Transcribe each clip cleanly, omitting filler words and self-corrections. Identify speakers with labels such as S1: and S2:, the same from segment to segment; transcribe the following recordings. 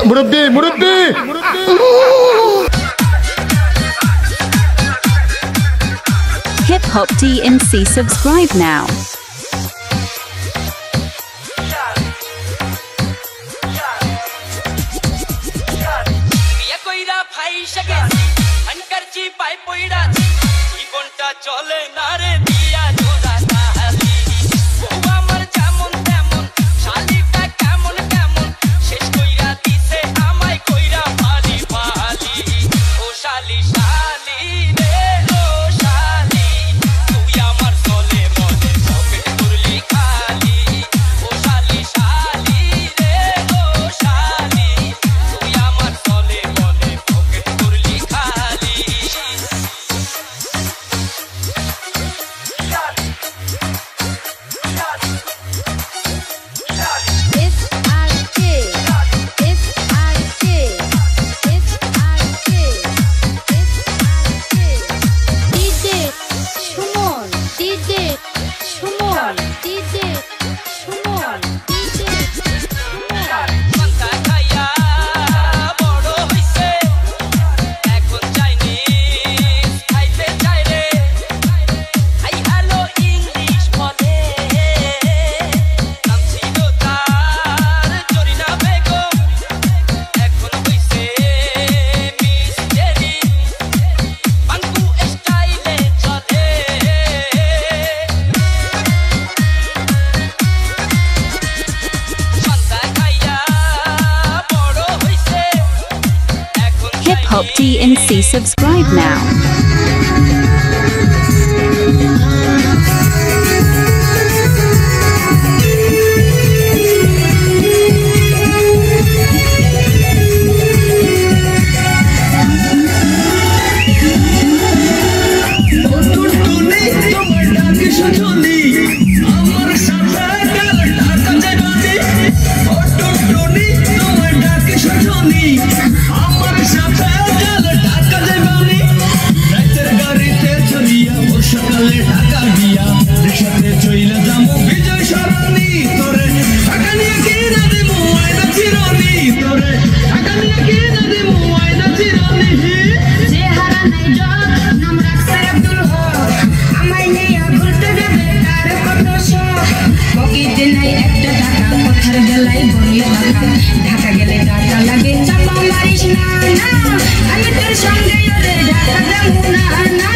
S1: মুরব্বি মুরব্বি
S2: Hip Hop DNC, subscribe now.
S3: চলে না রে দিয়া জোড়া তাহারি ও আমার যেমন তেমন শালিটা কেমন কেমন শেষ কইরা দিছে আমায় কইরা ভালি ভালি ও শালি শালি রে ও শালি তুই আমার চলে মনে পকেট করলি খালি ও শালি শালি রে ও শালি তুই আমার চলে মনে পকেট করলি খালি
S2: Hip Hop DNC, subscribe now.
S4: Dhaka গেলে টাকা লাগে চাপা মারিস না না আমি তোর সঙ্গে ওরে ঢাকা যাবো না না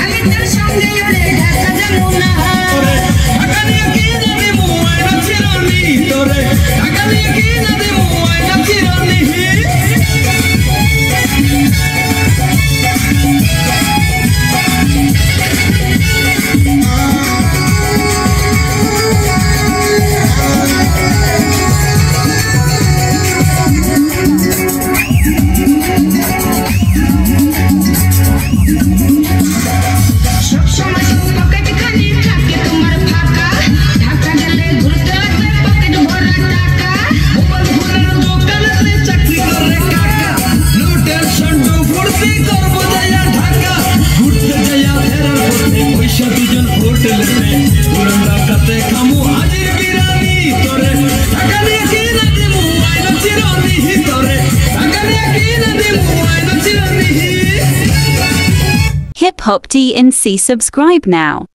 S4: আমি তোর সঙ্গে ওরে ঢাকা যাবো না ঢাকা নিয়ে কি যাবে মোবাইল চিরনি তোরে ঢাকা নিয়ে কি যাবে mobile চিরনি
S2: Hip Hop DNC, subscribe now.